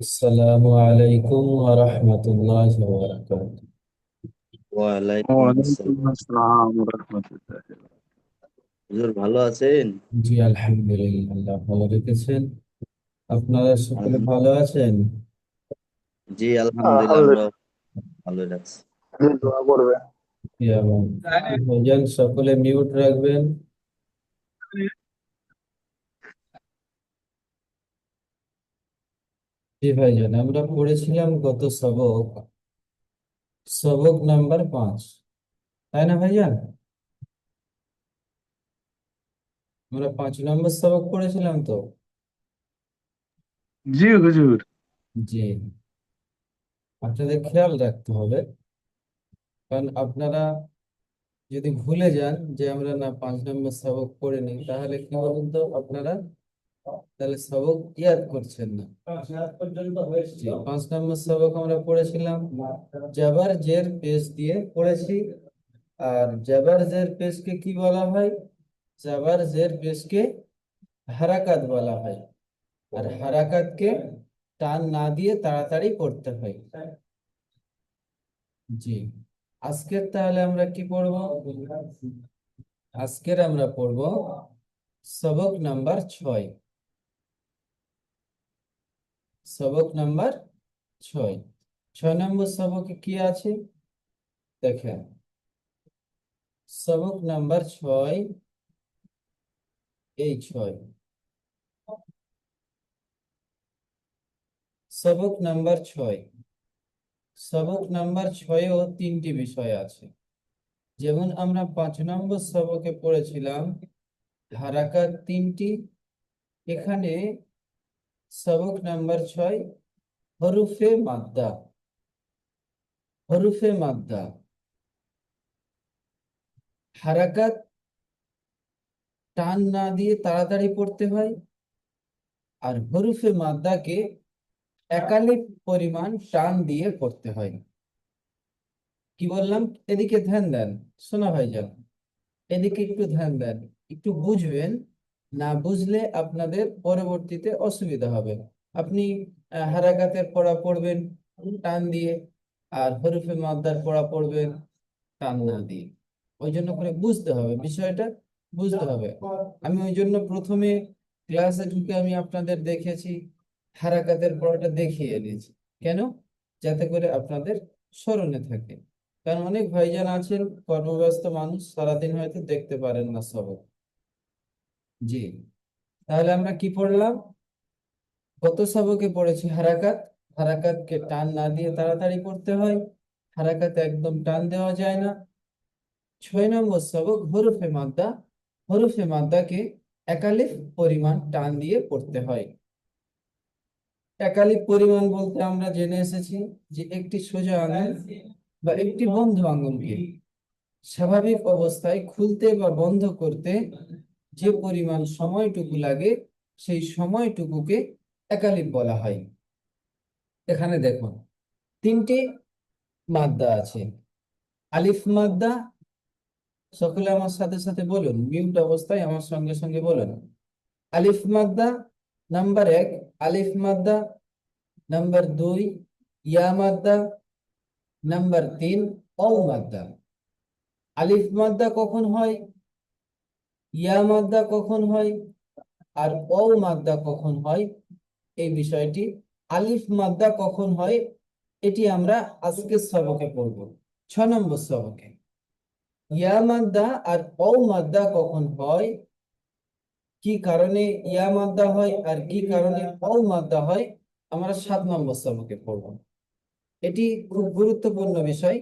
আসসালামু আলাইকুম ওয়া রাহমাতুল্লাহি ওয়া বারাকাতুহু। ওয়ালাইকুম ওয়ালাইকুম আসসালাম। আসসালাম রহমতুল্লাহ। হুজুর ভালো আছেন? জি আলহামদুলিল্লাহ, আল্লাহ ভালো রেখেছেন। আপনারা সকলে আলহাম- ভালো আছেন? জি আলহামদুলিল্লাহ, আমরা আলহামদুলিল্লাহ, ভালো আছি। দোয়া করবেন। জি, এবং ভাইজান সকলে মিউট রাখবেন। জি ভাইজান, আমরা পড়েছিলাম গত সবক, সবক নাম্বার 5, তাই না ভাইজান? আমরা 5 নম্বর সবক পড়েছিলাম তো। জি হুজুর। জি, আপনাদের খেয়াল রাখতে হবে, কারণ আপনারা যদি ভুলে যান যে আমরা না 5 নম্বর সবক পড়েনি, তাহলে কি বলুন তো আপনারা, তাহলে সবক ইয়াদ করছেন না। জি, 5 নম্বর সবক আমরা পড়েছিলাম, জাবার জের পেশ দিয়ে পড়েছি। আর জাবার জের পেশকে কি বলা হয়? জাবার জের পেশকে হারাকাত বলা হয়। আর হারাকাতকে টান না দিয়ে তাড়াতাড়ি পড়তে হয়। জি, আজকের তাহলে আমরা কি পড়বো? আজকের আমরা পড়বো সবক নাম্বার 6। সবক নাম্বার 6। 6 নম্বর সবকে কি আছে দেখেন। সবক নাম্বার 6, এই 6। সবক নাম্বার 6, সবক নাম্বার 6-ও 3টি বিষয় আছে। যেমন আমরা 5 নম্বর সবকে পড়েছিলাম হারাকাত 3টি, এখানে সবক নাম্বার 6 হরুফে মাদ্দা। হরুফে মাদ্দা হারাকাত টান না দিয়ে তাড়াতাড়ি পড়তে হয়, আর হরুফে মাদ্দাকে একালিক পরিমাণ টান দিয়ে পড়তে হয়। কি বললাম? এদিকে ধ্যান দেন, শোনা ভাইজান, এদিকে একটু ধ্যান দেন, একটু বুঝবেন। না বুঝলে আপনাদের পরবর্তীতে অসুবিধা হবে। আপনি হারাকাতের পড়া পড়বেন টান দিয়ে, আর হরফে মাদ্দার পড়া পড়বেন টান না দিয়ে। ওই জন্য করে বুঝতে হবে বিষয়টা, বুঝতে হবে। আমি ওই জন্য প্রথমে ক্লাসে ঢুকে আমি আপনাদের দেখেছি, হারাকাতের পড়াটা দেখিয়ে এনেছি। কেন? যাতে করে আপনাদের স্মরণে থাকে। কারণ অনেক ভাইজান আছেন, কর্মব্যস্ত মানুষ, সারাদিন হয়তো দেখতে পারেন না সবক। জি, তাহলে আমরা কি পড়লাম? কত সবকে পড়েছি হারাকাত। হারাকাতকে টান না দিয়ে তাড়াতাড়ি পড়তে হয়, হারাকাতে একদম টান দেওয়া যায় না। 6 নম্বর সবক হরফে মাদ্দা। হরফে মাদ্দাকে একালিফ পরিমাণ টান দিয়ে পড়তে হয়। একালিফ পরিমাণ বলতে আমরা জেনে এসেছি যে একটি সোজা আঙুল বা একটি বন্ধ আঙুলকে স্বাভাবিক অবস্থায় খুলতে বা বন্ধ করতে যে পরিমাণ সময়টুকু লাগে, সেই সময়টুকুকে একালিফ বলা হয়। এখানে দেখুন 3টি মাদ্দা আছে। আলিফ মাদ্দা, সকলে আমার সাথে সাথে বলুন, মিউট অবস্থায় আমার সঙ্গে সঙ্গে বলুন। আলিফ মাদ্দা নাম্বার 1, আলিফ মাদ্দা নাম্বার 2, ইয়া মাদ্দা নাম্বার 3, অও মাদ্দা। আলিফ মাদ্দা কখন হয়, ইয়া মাদ্দা কখন হয়, আর অও মাদ্দা কখন হয়, এই বিষয়টি, আলিফ মাদ্দা কখন হয়, এটি আমরা আজকের সবকে পড়ব। 6 নম্বর সবকে ইয়া মাদ্দা আর অও মাদ্দা কখন হয়, কি কারণে ইয়া মাদ্দা হয় আর কি কারণে অও মাদ্দা হয়, আমরা 7 নম্বর সবকে পড়ব। এটি খুব গুরুত্বপূর্ণ বিষয়।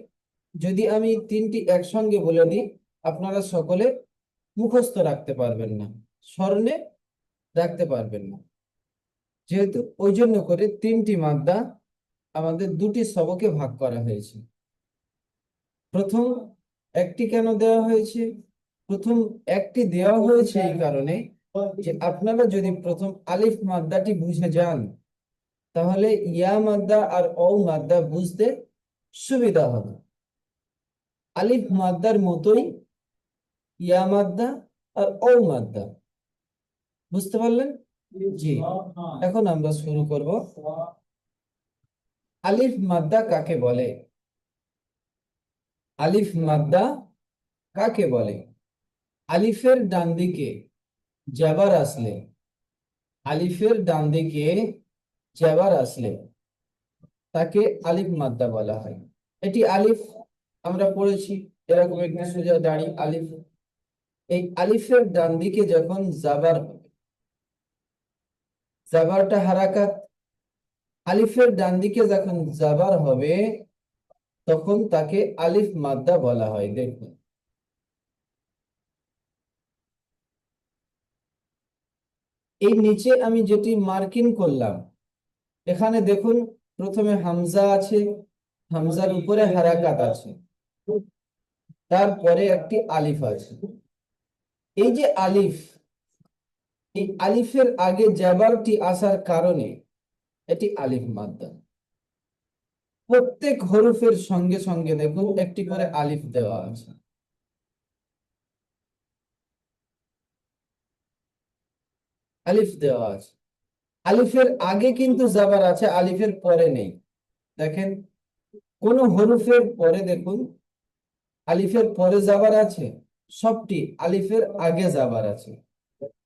যদি আমি 3টি একসঙ্গে বলে দিই, আপনারা সকলে মুখস্থ রাখতে পারবেন না, স্মরণে রাখতে পারবেন না। যেহেতু ওই জন্য করে 3টি মাদ্দা আমাদের 2টি সবকে ভাগ করা হয়েছে। প্রথম একটি কেন দেওয়া হয়েছে? প্রথম একটি দেওয়া হয়েছে এই কারণে যে আপনারা যদি প্রথম আলিফ মাদ্দাটি বুঝে যান, তাহলে ইয়া মাদ্দা আর অ মাদ্দা বুঝতে সুবিধা হবে। আলিফ মাদ্দার মতোই ইয়া মাদ্দা আর অ মাদ্দা, বুঝতে পারলেন? জি, এখন আমরা শুরু করব। আলিফ মাদ্দা কাকে বলে? আলিফ মাদ্দা কাকে বলে? আলিফের ডান দিকে জাবার আসলে, আলিফের ডান দিকে জাবার আসলে তাকে আলিফ মাদ্দা বলা হয়। এটি আলিফ আমরা পড়েছি, এরকম একটি সোজা দাঁড়ি আলিফ। এই আলিফের ডান দিকে যখন জাবার হবে, জাবারটা হারাকাত, আলিফের ডান দিকে যখন জাবার হবে তখন তাকে আলিফ মাদ্দা বলা হয়। দেখুন, এই নিচে আমি যেটি মার্কিং করলাম, এখানে দেখুন প্রথমে হামজা আছে, হামজার উপরে হারাকাত আছে, তারপরে একটি আলিফ আছে। এই যে আলিফ, এই আলিফের আগে জাবারটি আসার কারণে এটি আলিফ মাদ্দা। প্রত্যেক হরফের সঙ্গে সঙ্গে দেখুন একটি করে আলিফ দেওয়া আছে। আলিফ দেওয়া আছে, আলিফের আগে কিন্তু জাবার আছে, আলিফের পরে নেই। দেখেন, কোন হরফের পরে দেখুন আলিফের পরে জাবার আছে? সবটি আলিফের আগে জাবার আছে।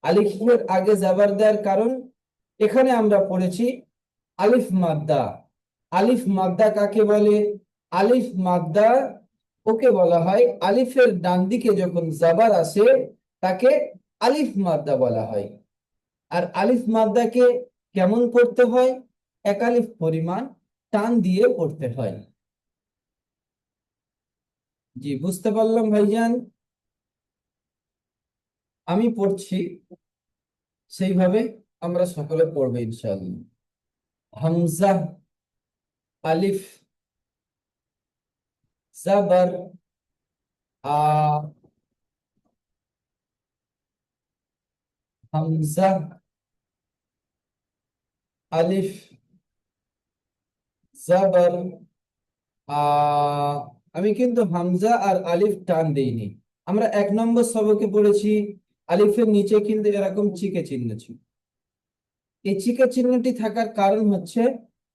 আলিফের আগে জাবার দেওয়ার কারণ, এখানে আমরা পড়েছি আলিফ মাদ্দা। আলিফ মাদ্দা কাকে বলে? আলিফ মাদ্দা ওকে বলা হয় আলিফের ডান দিকে যখন জাবার আসে তাকে আলিফ মাদ্দা বলা হয়। আর আলিফ মাদ্দাকে কেমন পড়তে হয়? এক আলিফ পরিমাণ টান দিয়ে পড়তে হয়। জি, বুঝতে পারলাম ভাইজান। আমি পড়ছি সেইভাবে আমরা সকলে পড়বো ইনশাআল্লাহ। হামজা, আলিফ, জাবার, আ, হামজা, আলিফ, জাবার, আ। আমি কিন্তু হামজা আর আলিফ টান দেইনি। আমরা 1 নম্বর সবকে পড়েছি, আলিফের নিচে কিন্তু এরকম চিকে চিহ্ন ছিল। এই চিকে চিহ্নটি থাকার কারণ হচ্ছে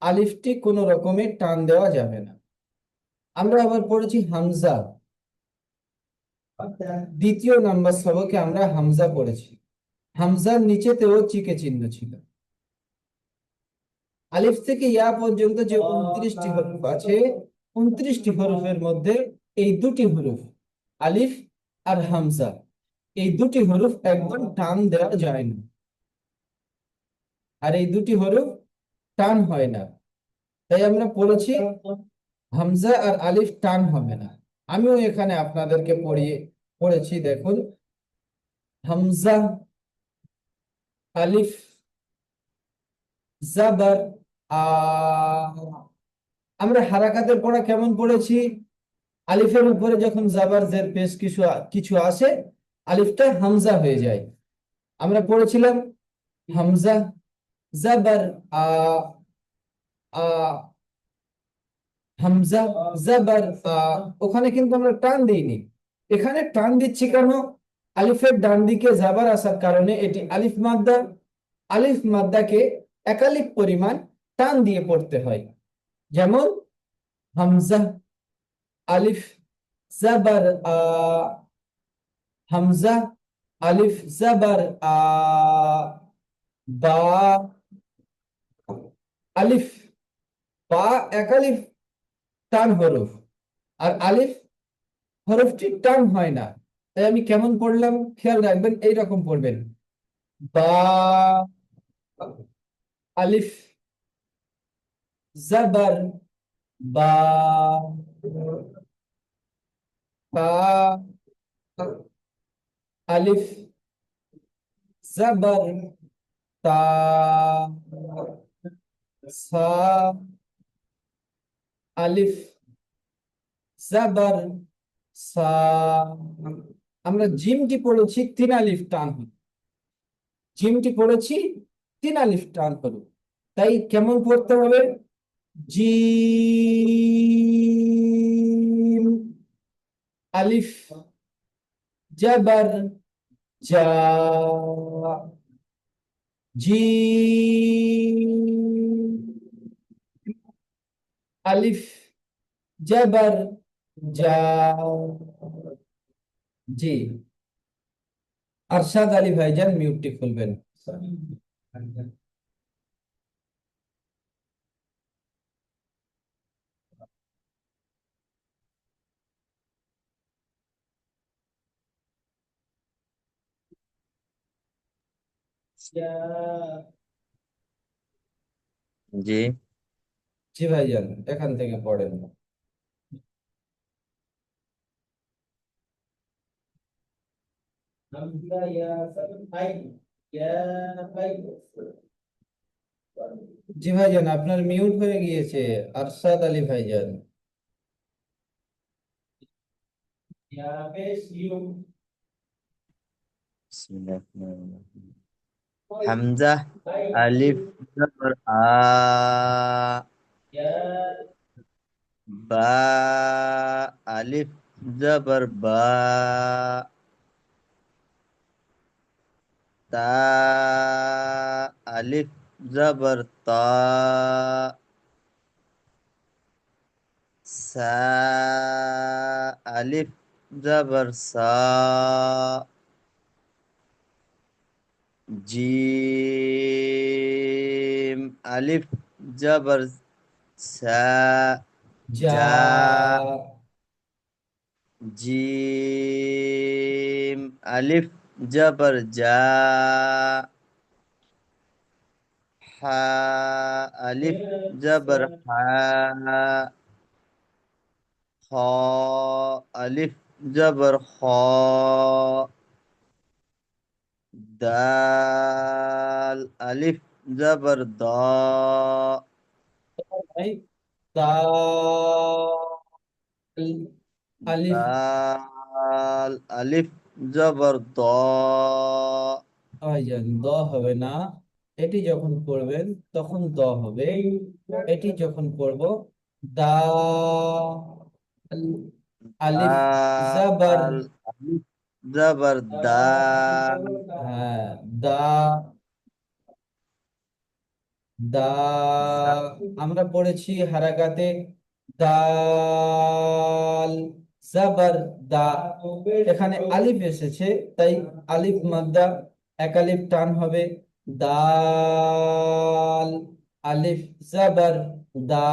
আলিফটি কোনো রকমের টান দেওয়া যাবে না। আমরা আবার পড়েছি হামজা, 2য় নম্বর সবকে আমরা হামজা পড়েছি, হামজার নিচেতেও চিকে চিহ্ন ছিল। আলিফ থেকে ইয়া পর্যন্ত যে 29টি হরফ আছে, 29টি হরফের মধ্যে এই দুটি হরফ আলিফ আর হামজা, এই দুটি হরফ একদম টান দেওয়া যায় না। আর এই দুটি হরফ টান হয় না, তাই আমরা পড়েছি হামজা আর আলিফ টান হবে না। আমিও এখানে আপনাদেরকে পড়েছি, দেখুন হামজা, আলিফ, জাবার, আ। আমরা হারাকাতের পড়া কেমন পড়েছি? আলিফের উপরে যখন জাবার জের পেশ কিছু কিছু আসে, আলিফটা হামজা হয়ে যায়। আমরা পড়েছিলাম হামজা, জাবার, আ, আ, হামজা, জাবার, আ। ওখানে কিন্তু আমরা টান দিইনি, এখানে টান দিচ্ছি কেন? আলিফের ডান দিকে জাবার আসার কারণে এটি আলিফ মাদ্দা। আলিফ মাদ্দাকে একালিফ পরিমাণ টান দিয়ে পড়তে হয়। যেমন হামজা, আলিফ, জাবার, আ, হামজা, আলিফ, জাবার, আ, বা, আলিফ, বা একালিফ টান হরফ, আর আলিফ হরফটি টান হয় না। তাই আমি কেমন পড়লাম খেয়াল রাখবেন, এইরকম পড়বেন, বা, আলিফ, জাবার, বা, বা, আলিফ, জাবার, তা, সা, আলিফ, জাবার, সা। আমরা জিমটি পড়েছি 3 আলিফ টান হলো, জিমটি পড়েছি 3 আলিফ টান হলো। তাই কেমন পড়তে হবে? জিম, আলিফ, জাবার, জা, জিম আলিফ জাবার জা। জি, আরশাদ আলী ভাইজান মিউটটি খুলবেন। জি জি ভাইজান, এখান থেকে পড়েন। জি ভাইজান, আপনার মিউট হয়ে গিয়েছে, আরশাদ আলী ভাইজান। বিসমিল্লাহিররহমানিররহিম। হামজা আলিফ জবর আ, বা আলিফ জবর বা, তা আলিফ জবর তা, সা আলিফ জবর সা, জিম আলিফ জবর সা, যা। জা জিম আলিফ জবর জা, হা আলিফ জবর হা, খ আলিফ জবর খ, দাল আলিফ জবর দ, ভাই, দাল আলিফ। দাল আলিফ জবর দ, ভাইজান, দ হবে না। এটি যখন পড়বেন তখন দ হবে। এটি যখন পড়ব, দাল আলিফ জাবার। দাল আলিফ জবর দা, হ্যাঁ, দা দা জা আমরা পড়েছি হারাকাতে, দাল জাবার দা। এখানে আলিফ এসেছে, তাই আলিফ মাদ্দা, এক আলিফ টান হবে। দাল আলিফ জাবার দা।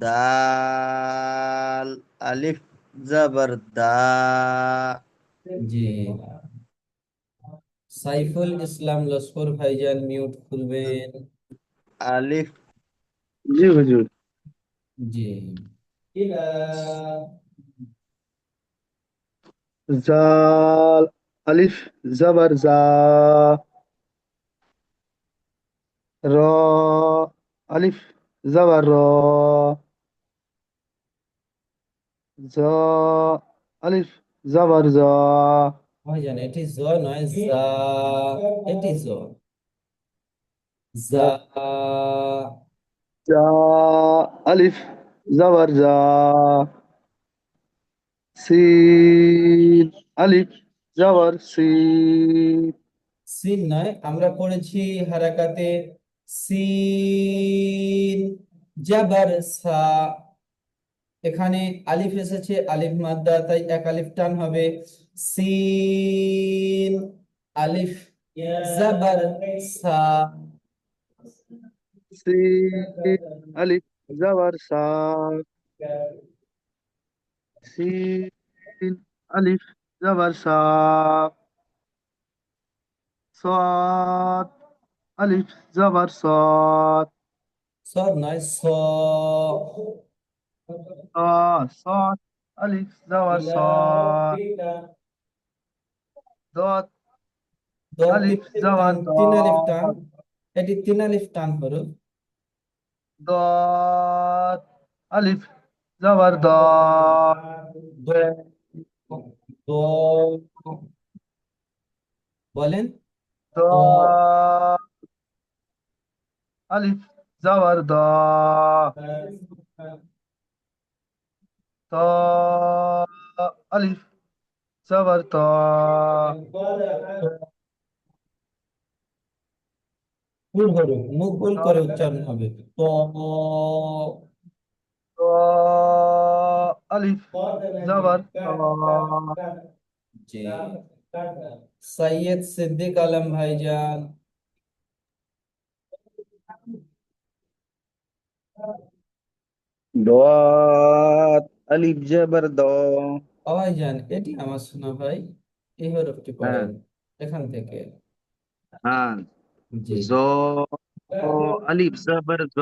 দাল আলিফ জবর দা, জি, সাইফুল ইসলাম লস্কর ভাইজান মিউট খুলবেন। আলিফ জি হুজুর। জি, জাল আলিফ জবর জা, র আলিফ জবর র, জ আলিফ জবর জ, ভাইজান এটি জ নয়, জা। এটি জ, জা। জা আলিফ জবর জা, সিন আলিফ জবর সি, সিন নয়, আমরা পড়েছি হারাকাতে, সিন জাবার সা। এখানে আলিফ এসেছে, আলিফ মাদ্দা, তাই এক আলিফ টান হবে। সিন আলিফ জাবার সা। সিন আলিফ জবর সা, সিন আলিফ জবর সা, صاد ألف زبر صاد، সদ নয়, স। صاد ألف زبر صاد، ضاد দ ألف তিন আলিফ টান, زبر তিন আলিফ টান। ضاد، এটি তিন আলিফ টান হলো। ضاد ألف زبر ضاد، দ দ বলেন। দ ضاد ألف زبر ضاد، طاء ألف زبر طاء، ফুল হরফ, মুখ গোল করে উচ্চারণ হবে। ত, আলিফ জবর জি। সৈয়দ সিদ্দিক আলম ভাইজান। ضاد ألف جبر ضا ও ভাইজান, এটি আমার শোনা ভাই, এই হরফটি হ্যাঁ পড়েন এখান থেকে। হ্যাঁ জি। জ ألف جبر জ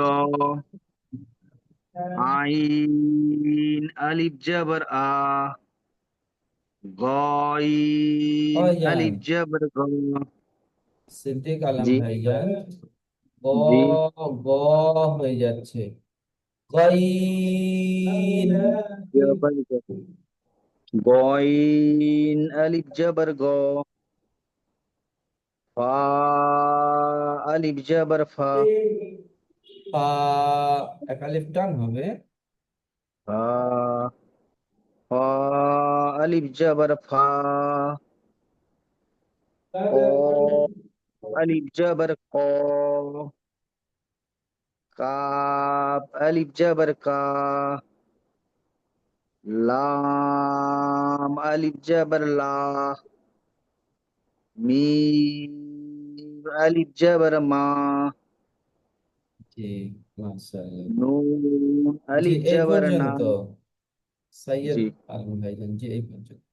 আইন ألف جبر আ ও গইন ভাইজান, ألف جبر গ সিদ্দিক আলম জি ভাইজান, গ, জি গ হয়ে যাচ্ছে গইন। জবর গ গইন ألف جبر গ ফা ألف جبر ফা পা, এক আলিফ টান হবে। ফা ফা ألف جبر ফা ক ألف جبر ক কাপ ألف جبر কা লাম ألف جبر লা মিম ألف جبر মা জি, মাশাআল্লাহ। নুন জি, ألف এই جبر না পর্যন্ত সৈয়দ জি আলম ভাইজান, জি এই পর্যন্ত।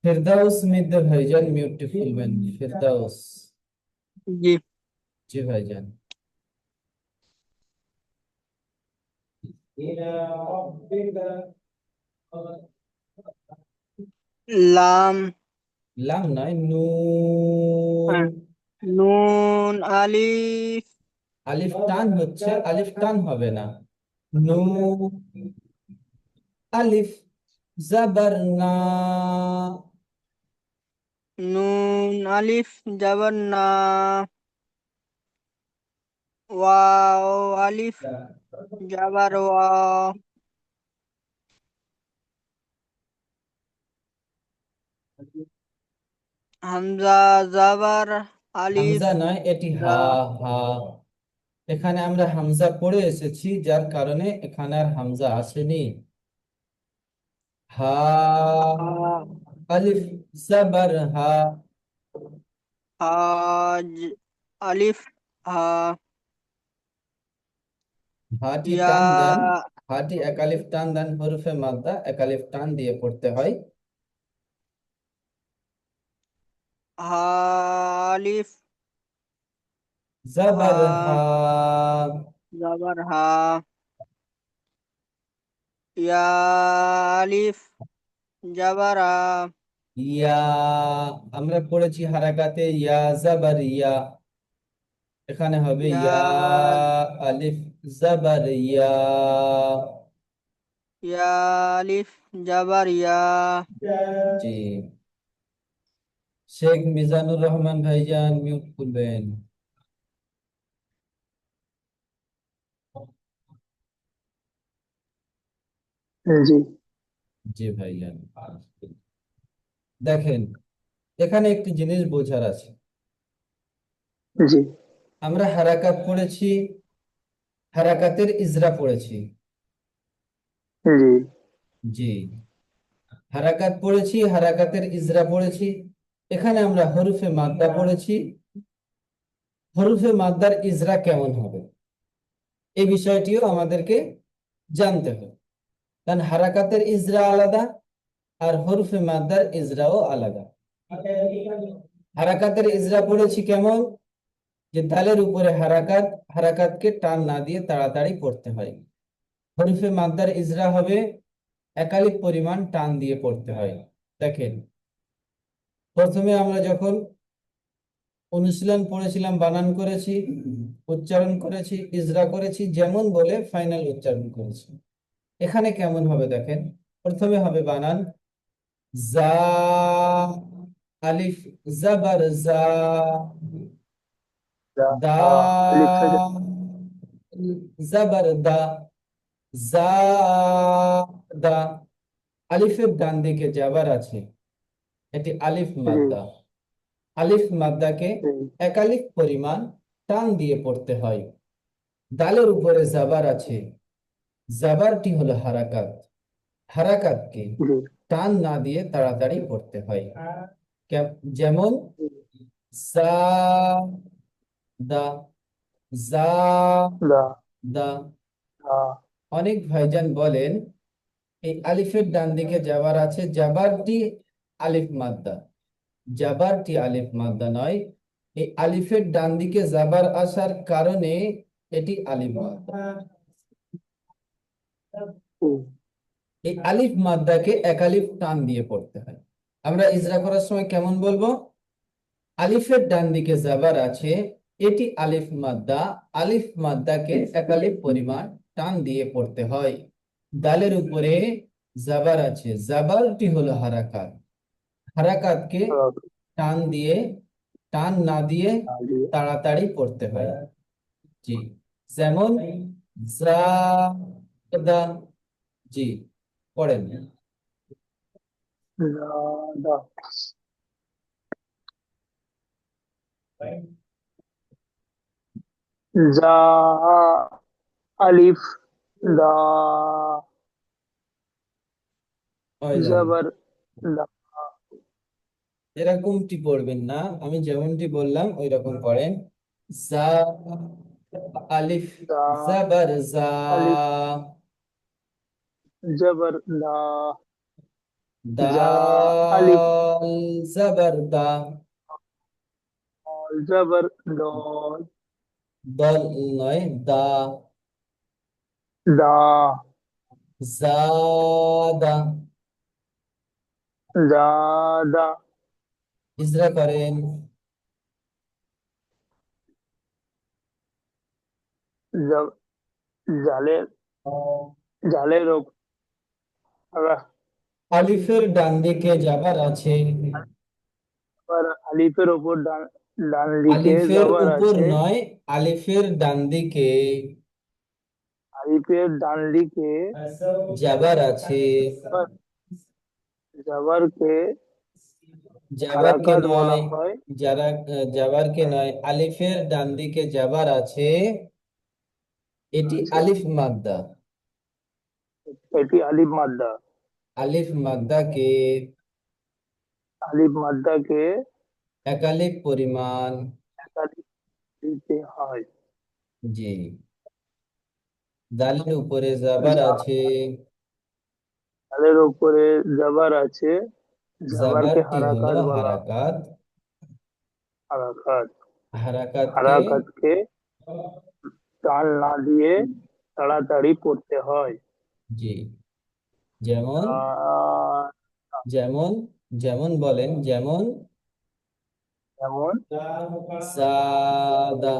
ফেরদাউস মিদ্দা ভাইজান, মিউটটি খুলবেন। ফেরদাউস। জি জি ভাইজান। লাম লাম নয়, নুন। নুন আলিফ আলিফ টান হচ্ছে, আলিফ টান হবে না। নুন, আলিফ জবর না, নুন আলিফ জবর না ওয়াও আলিফ জবর ওয়া হামজা জবর আলিফ হামজা নয়, এটি জা হা, হা। এখানে আমরা হামজা পড়ে এসেছি, যার কারণে এখানে আর হামজা আসেনি। হা, হা আলিফ জবর হা, হাজ আলিফ হা হাটি ইয়া টান দেন। হাটি এক আলিফ টান দেন, হরফে মাদ্দা এক আলিফ টান দিয়ে পড়তে হয়। হা আলিফ হা জবর হা, জবর হা ইয়া আলিফ জবর আ ইয়া, আমরা পড়েছি হারাকাতে ইয়া জবর ইয়া, এখানে হবে ইয়া ইয়া আলিফ জবর ইয়া। ইয়া আলিফ জবর ইয়া জি। শেখ মিজানুর রহমান ভাইজান, মিউট করবেন। জি জি ভাইজান। দেখেন, এখানে একটি জিনিস বোঝার আছে। জি আমরা হারাকাত পড়েছি, হারাকাতের ইজরা পড়েছি। জি জি, হারাকাত পড়েছি, হারাকাতের ইজরা পড়েছি। এখানে আমরা হরফে মাদ্দা পড়েছি। হরফে মাদ্দার ইজরা কেমন হবে, এই বিষয়টিও আমাদেরকে জানতে হবে। কারণ হারাকাতের ইজরা আলাদা, আর হরফে মাদ্দার ইজরাও আলাদা। হারাকাতের ইজরা পড়েছি কেমন, যে দালের উপরে হারাকাত, হারাকাতকে টান না দিয়ে তাড়াতাড়ি পড়তে হয়। হরফে মাদ্দার ইজরা হবে একালিক পরিমাণ টান দিয়ে পড়তে হয়। দেখেন, প্রথমে আমরা যখন অনুশীলন পড়েছিলাম, বানান করেছি, উচ্চারণ করেছি, ইজরা করেছি, যেমন বলে ফাইনাল উচ্চারণ করেছি। এখানে কেমন হবে দেখেন, প্রথমে হবে বানান জা, আলিফ জবর জা, দা, আলিফ জবর দা, জা, দা। আলিফের ডান দিকে জাবার আছে, এটি আলিফ জি মাদ্দা। আলিফ মাদ্দাকে জি একালিফ পরিমাণ টান দিয়ে পড়তে হয়। দালের উপরে জাবার আছে, জাবারটি হলো হারাকাত, হারাকাতকে জি টান না দিয়ে তাড়াতাড়ি পড়তে হয়। যেমন জা দা, জা দা দা। দা অনেক ভাইজান বলেন এই আলিফের ডান দিকে জাবার আছে, জাবারটি আলিফ মাদ্দা, জাবারটি আলিফ মাদ্দা নয়। এই আলিফের ডান দিকে জাবার আসার কারণে এটি আলিফ মাদ্দা। জি এই আলিফ মাদ্দাকে এক আলিফ টান দিয়ে পড়তে হয়। আমরা ইজরা করার সময় কেমন বলবো? আলিফের ডান দিকে জাবার আছে, এটি আলিফ মাদ্দা, আলিফ মাদ্দাকে এক আলিফ পরিমাণ টান দিয়ে পড়তে হয়। দালের উপরে জাবার আছে, জাবারটি হলো হারাকাত, হারাকাতকে টান দিয়ে, টান না দিয়ে দিয়ে তাড়াতাড়ি পড়তে হয়। জি, যেমন জাদা। জি, পড়েন। দা দা জা আলিফ দা ওই যান, জবর দা এরকমটি পড়বেন না, আমি যেমনটি বললাম ওই রকম পড়েন। জা আলিফ দা জাবার জা, আলিফ জবর দা জা আলিফ দাল জাবার দা, জবর দল দল নয় দা, দা জাদা। জাদা ইজরা করেন। জ- জালের জালের আলিফের ডান দিকে জাবার আছে, আবার আলিফের ওপর ডান ডান দিকে আলিফের জবর উপর আছে নয়, আলিফের ডান দিকে আলিফের ডান দিকে জাবার আছে, জবরকে জাবারকে হারাকাত বলা নয়, হয় যারা জাবারকে নয়, আলিফের ডান দিকে জাবার আছে, এটি আছে আলিফ মাদ্দা, এটি আলিফ মাদ্দা আলিফ মাদ্দাকে আলিফ মাদ্দাকে একালিফ পরিমাণ। একালিফ দিতে হয় জি, দালের উপরে জাবার আছে, জালের উপরে জবর আছে জবরকে জাবারটি হলো হারাকাত বলা হয় হারাকাত, হারাকাত হারাকাতকে হারাকাতকে টান না দিয়ে তাড়াতাড়ি পড়তে হয় জি, যেমন, আহ, যেমন, যেমন বলেন, যেমন যেমন সাদা।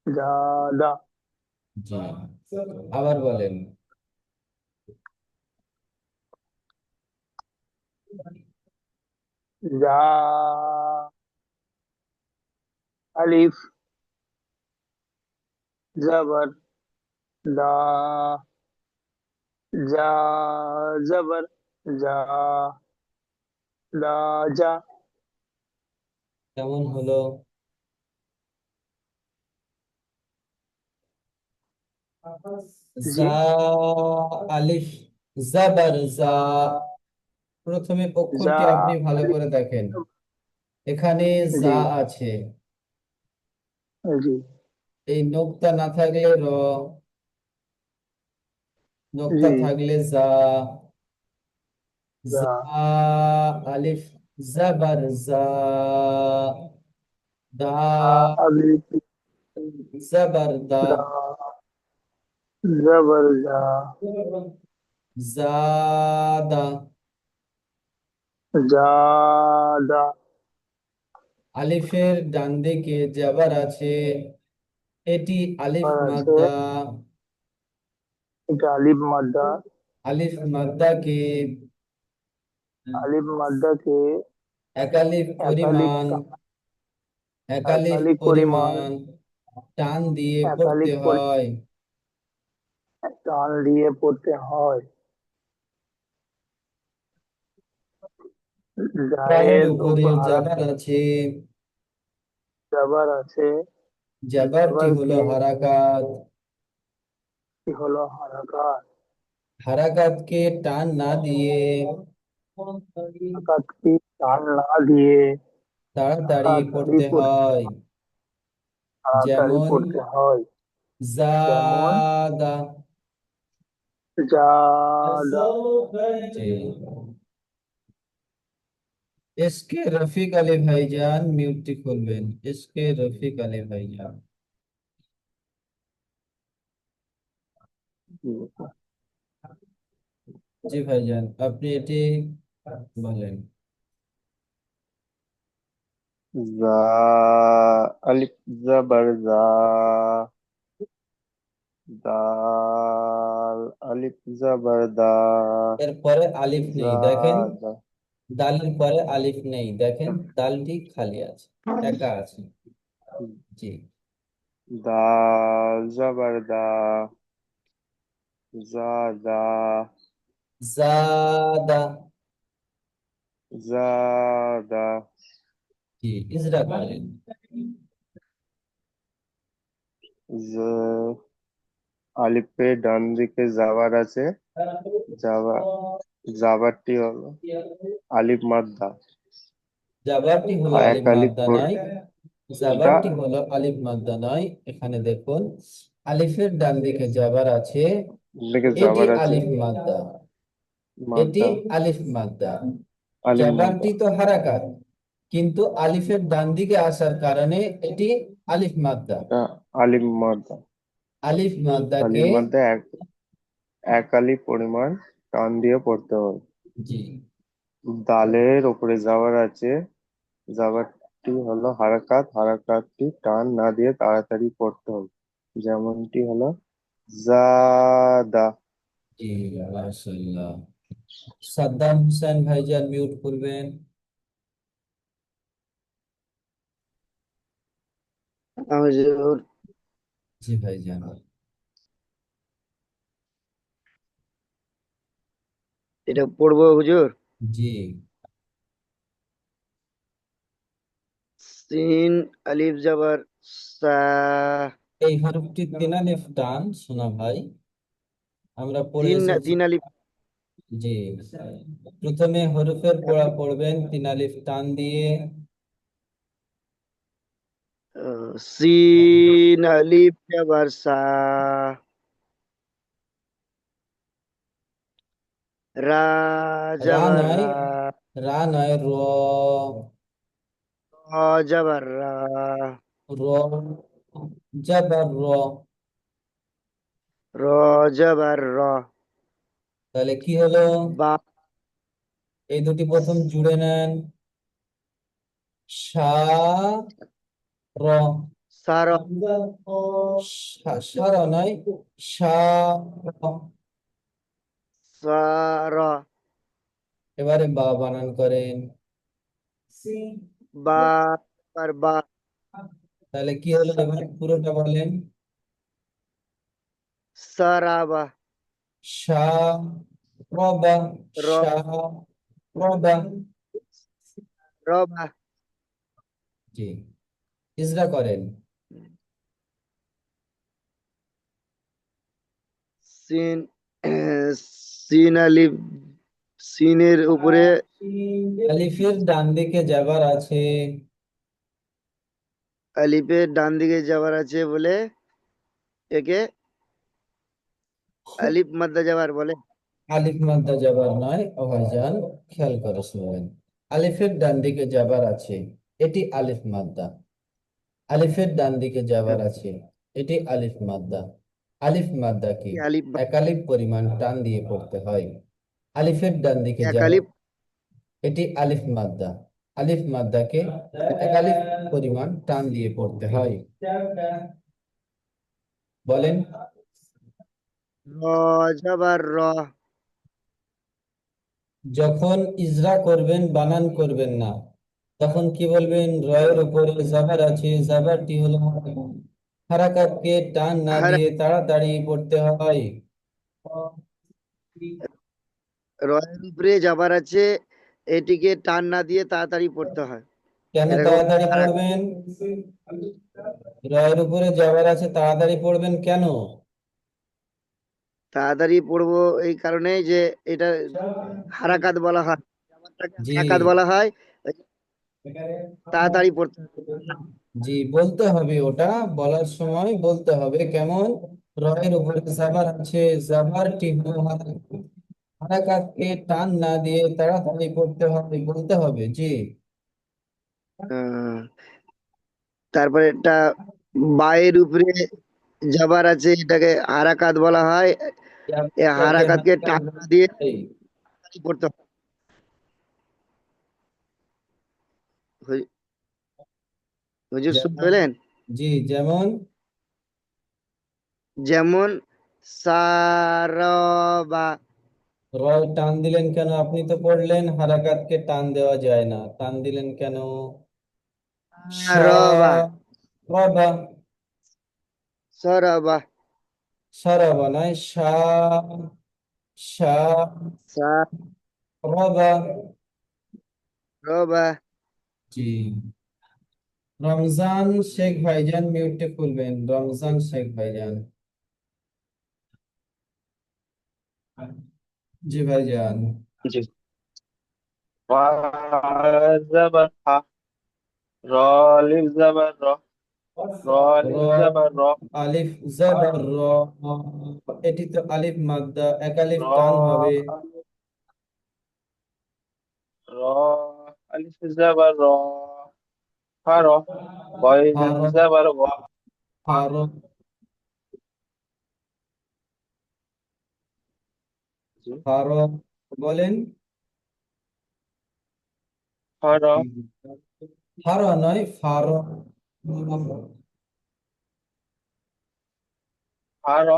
জাদা জি, আবার বলেন। জা আলিফ জবর দা জা জবর জা দা জা কেমন হলো? জি জা আলিফ জাবার জা। প্রথমে জা অক্ষরটি আপনি ভালো আলিফ করে দেখেন, এখানে জি জা আছে, জি এই নোক্তা না থাকলে র, নোক্তা জি থাকলে জা। জা জা আলিফ জাবার জা, দা আলিফ জাবার দা, দা জবর জা জাদা। জাদা আলিফের ডান দিকে জাবার আছে, এটি আলিফ আর আছে মাদ্দা, এটা আলিফ মাদ্দা আলিফ মাদ্দাকে আলিফ মাদ্দাকে একালিফ একালিফ পরিমাণ, একালিফ একালিফ পরিমাণ পরিমাণ টান দিয়ে পড়তে একালিফ হয়। টান দিয়ে পড়তে হয় ডানের ডায়ের উপরে উপর জাবার আছে, জাবার আছে, জাবারটি হলো জাবারকে হারাকাত, কি হলো হারাকাত, হারাকাতকে টান না দিয়ে হারাকাতকে টান না দিয়ে তাড়াতাড়ি তাড়াতাড়ি পড়তে হয়। তাড়াতাড়ি যেমন পড়তে হয়। যেমন জাদা। জাদা। জি। এসকে রফিক আলী ভাইজান মিউটটি খুলবেন, এসকে রফিক আলী ভাইজান। জি ভাইজান, আপনি এটি বলেন। জা আলিফ জাবার জা, দাল আলিফ জাবার দা, এরপরে আলিফ নেই দেখেন, জাদা। দালের পরে আলিফ নেই দেখেন, দালটি খালি আছে, একা আছে। জি। দাল জাবার দা, জাদা, জাদা। জাদা। জি, ইজরা করেন। জ আলিফের ডান দিকে জাবার আছে, জাবা জাবারটি হলো আলিফ মাদ্দা, জাবারটি হলো এক আলিফ আলিফ মাদ্দা নয়, দা জাবারটি হলো আলিফ মাদ্দা নয়। এখানে দেখুন, আলিফের ডান দিকে জাবার আছে, দিকে এটি জাবার আছে, আলিফ মাদ্দা, এটি মাদ্দা আলিফ মাদ্দা। আলিফ মাদ্দা, জাবারটি তো হারাকাত, কিন্তু আলিফের ডান দিকে আসার কারণে এটি আলিফ মাদ্দা। এটা আলিফ মাদ্দা। আলিফ মাদ্দাকে, আলিফ মাদ্দা এক এক আলিফ পরিমাণ টান দিয়ে পড়তে হবে। জি, দালের উপরে জাবার আছে, জাবারটি হলো হারাকাত, হারাকাতটি টান না দিয়ে তাড়াতাড়ি পড়তে হবে। যেমনটি হলো জাদা। জি, মাশাআল্লাহ। সাদ্দাম হোসেন ভাইজান মিউট করবেন। হুজুর, জি ভাইজান। এটা পড়বো হুজুর? জি, সিন আলিফ জাবার সা, এই হরফটি তিন আলিফ টান শোনা ভাই, আমরা পড়ে তিন এসেছি। তিন আলিফ, জি, প্রথমে হরফের পড়া পড়বেন তিন আলিফ টান দিয়ে। সিন আলিফ জাবার সা, রা রা জাবার নয়, রা, রা নয়, র, র জাবার রা, র জাবার র। র জাবার র, তাহলে কি হলো? বা এই দুটি প্রথম জুড়ে নেন, সা র। সার, সার নয়, সা র। সার, এবারে বা বানান করেন। বা জাবার বা, তাহলে কি হলো, এবার পুরোটা বলেন। সারাবা, সা রবা, র সা রবা। রবা, জি, ইজরা করেন। সিন সিন আলিফ, সিনের উপরে আলিফের ডান দিকে যাবার আছে, আলিফের ডান দিকে যাবার আছে বলে একে আলিফ মাদ্দা যাবার বলে। আলিফ মাদ্দা যাবার নয় ও ভাইজান, খেয়াল করে শুনবেন। আলিফের ডান দিকে যাবার আছে, এটি আলিফ মাদ্দা। আলিফের ডান দিকে যাবার আছে, এটি আলিফ মাদ্দা। আলিফ মাদ্দাকে আলিফ এক আলিফ পরিমাণ টান দিয়ে পড়তে হয়। আলিফের ডান দিকে এক যাবার, আলিফ, এটি আলিফ মাদ্দা। আলিফ মাদ্দাকে এক আলিফ পরিমাণ টান দিয়ে পড়তে হয়। বলেন। র যাবার র, যখন ইজরা করবেন, বানান করবেন না, তখন কি বলবেন? রয়ের উপরে জাবার আছে, জাবারটি হলো হারাকাতকে টান না হার দিয়ে তাড়াতাড়ি পড়তে হয়। রয়ের উপরে যাবার আছে, এটিকে টান না দিয়ে তাড়াতাড়ি পড়তে হয়। কেন এরকম তাড়াতাড়ি হারাকাত পড়বেন? রয়ের উপরে যাবার আছে, তাড়াতাড়ি পড়বেন কেন? তাড়াতাড়ি পড়বো এই কারণে যে এটা হারাকাত বলা হয়, জাবারটাকে জি হারাকাত বলা হয়। ওই তাড়াতাড়ি পড়তে হয়। জি, বলতে হবে, ওটা বলার সময় বলতে হবে কেমন? রয়ের উপরে জাবার আছে, জাবারটি হলো হারাকাতকে টান না দিয়ে তাড়াতাড়ি পড়তে হবে, বলতে হবে। জি, আহ, তারপরে এটা বায়ের উপরে জাবার আছে, এটাকে হারাকাত বলা হয়। এই ইয়াকে হারাকাতকে হারাকাত টান না বলতে দিয়ে হয়। তাড়াতাড়ি পড়তে হয়। হুজুর হুজুর শুনতে যেমন, পেলেন? জি যেমন, যেমন সারবা। রয় টান দিলেন কেন? আপনি তো পড়লেন হারাকাতকে টান দেওয়া যায় না, টান দিলেন কেন? রবা সরবা, সরবা সরবা নয়, রবা। সারবা। জি, রমজান শেখ ভাইজান মিউটে খুলবেন, রমজান শেখ ভাইজান। জি ভাইজান। জি। বা জাবার হা, র আলিফ জাবার র, র র, আলিফ জাবার র, আলিফ জবর র, এটি তো আলিফ মাদ্দা, এক আলিফ র টান হবে। আলিফ, র আলিফ জাবার র, হা র, গইন ফার, জাবার গ, ফার, জি, ফার বলেন। হা র, ফার নয়, ফার। হা র,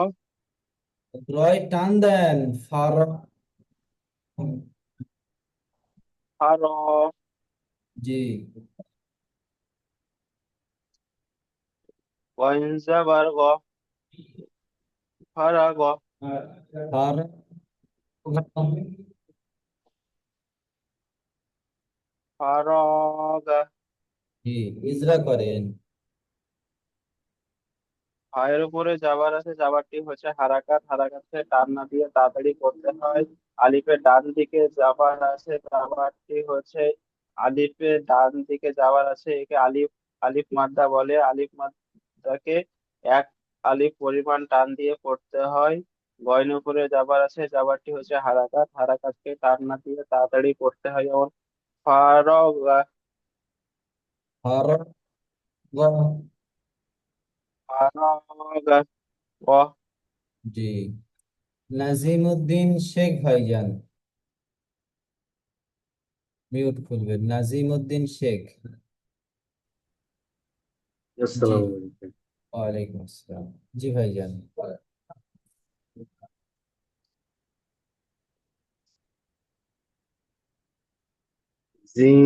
রয় টান দেন, ফার। হা র, জি, গইন জাবার গ, হা রা গ, ফার, হা র গা, জি, ইজরা করেন। হায়ের উপরে যাবার আছে, যাবারটি হচ্ছে হারাকাত, হারাকাতকে টান না দিয়ে তাড়াতাড়ি করতে হয়। আলিফের ডান দিকে যাবার আছে, যাবারটি হচ্ছে আলিফের ডান দিকে যাবার আছে, একে আলিফ, আলিফ মাদ্দা বলে। আলিফ মাদ্দাকে এক আলিফ পরিমাণ টান দিয়ে পড়তে হয়। গয়ের উপরে যাবার আছে, যাবারটি হচ্ছে হারাকাত, হারাকাতকে টান না দিয়ে তাড়াতাড়ি পড়তে হয়। যেমন ফারগা, ফার, গ। ফারগা, গ, জি, নাজিমুদ্দিন শেখ ভাইজান মিউট খুলবেন, নাজিমুদ্দিন শেখ। জি, আসসালামু আলাইকুম। ওয়ালাইকুম আসসালাম। জি ভাইজান। জিম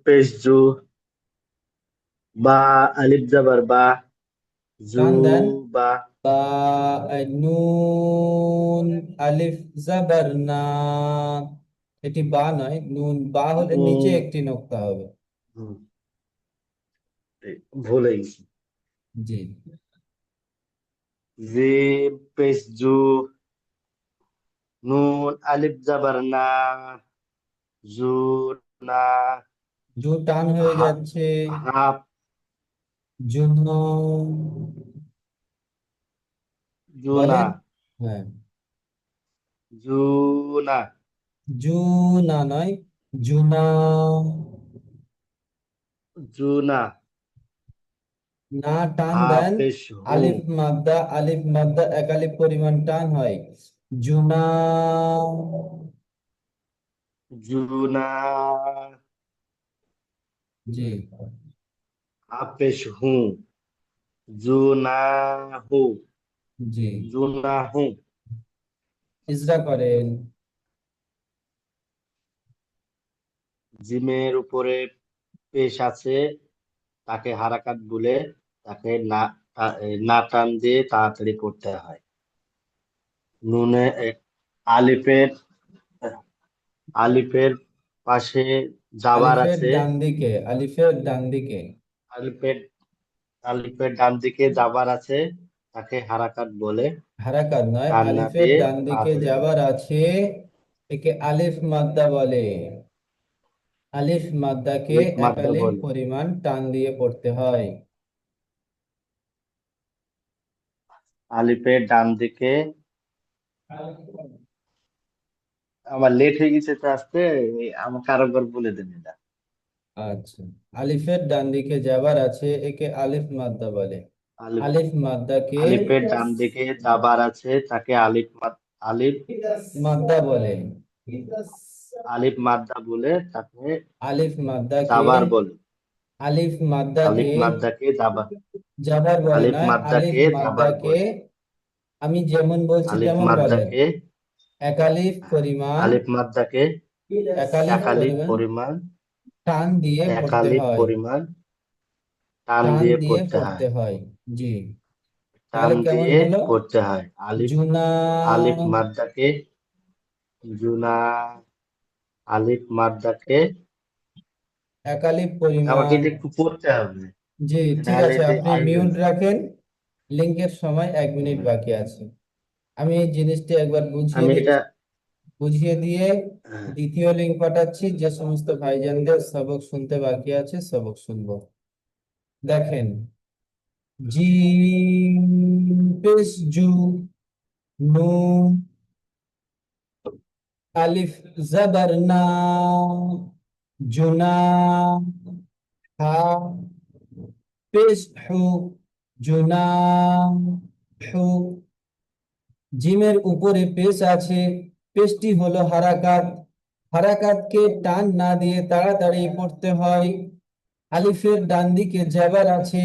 পেশ জু, বা আলিফ জাবার বা, জু টান দেন। বা, বা, নুন, আলিফ জাবার না, এটি বা নয়, নুন। বা হলে নিচে নুন, একটি নোক্তা হবে। হুম, ভুলে গেছি। জি, জিম পেশ জু, নুন আলিফ জাবার না, জু না, জু টান হয়ে হা যাচ্ছে। হাফ, জুন, জুনা, বলেন। হ্যাঁ, জুনা, জুনা নয়, জুনা। জুনা, না টান হা দেন। পেশ হু, আলিফ মাদ্দা, আলিফ মাদ্দা এক আলিফ পরিমাণ টান হয়। জুনা। জুনা, জি, হা পেশ হু, জুনা হু, জি, জুনা হু। ইজরা করেন। জিমের উপরে পেশ আছে, তাকে হারাকাত বলে, তাকে না টান দিয়ে তাড়াতাড়ি করতে হয়। নুনে আলিফের আলিফের পাশে জাবার আলিফের আছে, ডান দিকে, আলিফের ডান দিকে, আলিফের আলিফের ডান দিকে জাবার আছে, তাকে হারাকাত বলে। হারাকাত নয়, টান না আলিফের দিয়ে ডান দিকে তাড়াতাড়ি যাবার আছে, একে আলিফ মাদ্দা বলে। আলিফ মাদ্দাকে আলিফ এক মাদ্দা আলিফ বলে। পরিমাণ টান দিয়ে পড়তে হয়। আলিফের ডান দিকে, আমার লেট হয়ে গেছে তো আসতে, আমাকে আরেকবার বলে দেন এটা। আচ্ছা, আলিফের ডান দিকে যাবার আছে, একে আলিফ মাদ্দা বলে। আলিফ আলিফ মাদ্দাকে আলিফের ডান দিকে জাবার আছে, তাকে আলিফ মাদ্দা বলে। আলিফ মাদ্দা বলে, তাকে আলিফ মাদ্দাকে, জাবার বলে। আলিফ মাদ্দাকে আলিফ মাদ্দাকে জাবার জাবার বলে আলিফ নয়, আলিফ মাদ্দাকে জাবার মাদ্দাকে বলে। আমি যেমন বলছি আলিফ তেমন বলেন। মাদ্দাকে এক আলিফ পরিমাণ, আলিফ মাদ্দাকে এক আলিফ এক আলিফ পরিমাণ পরিমাণ টান দিয়ে এক পড়তে আলিফ হয়, পরিমাণ টান টান দিয়ে দিয়ে পড়তে হয়। পড়তে হয়। জি, টান তাহলে কেমন দিয়ে হলো? পড়তে হয়। জুনা, আলিফ মাদ্দাকে জুনা আলিফ মাদ্দাকে, এক আলিফ আমাকে পরিমাণ। এটা একটু পড়তে হবে, জি, ঠিক নাহলে আছে, যে আপনি আসবে মিউট না। রাখেন। লিঙ্কের সময় 1 মিনিট হুম। বাকি আছে। আমি এই জিনিসটি একবার বুঝিয়ে আমি এটা দিচ্ছি, বুঝিয়ে দিয়ে হ্যাঁ, দ্বিতীয় লিঙ্ক পাঠাচ্ছি। যে সমস্ত ভাইজানদের সবক শুনতে বাকি আছে, সবক শুনবো। দেখেন, জিম পেশ জু, নুন আলিফ জবর না, জুনা, হা পেশ হু, জুনা হু। জিমের উপরে পেশ আছে, পেশটি হলো হারাকাত, হারাকাতকে টান না দিয়ে তাড়াতাড়ি পড়তে হয়। আলিফের ডান দিকে জাবার আছে,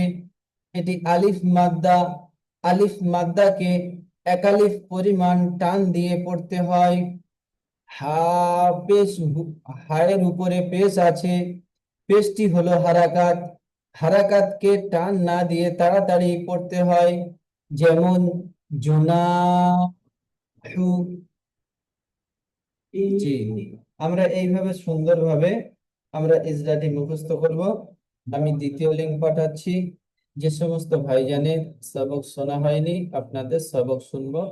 এটি আলিফ মাদ্দা, আলিফ মাদ্দাকে এক আলিফ পরিমাণ টান দিয়ে পড়তে হয়। হা পেশ, হায়ের উপরে পেশ আছে, পেশটি হলো হারাকাত, হারাকাতকে টান না দিয়ে তাড়াতাড়ি পড়তে হয়। যেমন জুনা হু। জি, আমরা এইভাবে সুন্দরভাবে আমরা ইজরাটি মুখস্থ করব। আমি দ্বিতীয় লিঙ্ক পাঠাচ্ছি। যে সমস্ত ভাইজানের সবক শোনা হয়নি, আপনাদের সবক শুনবো।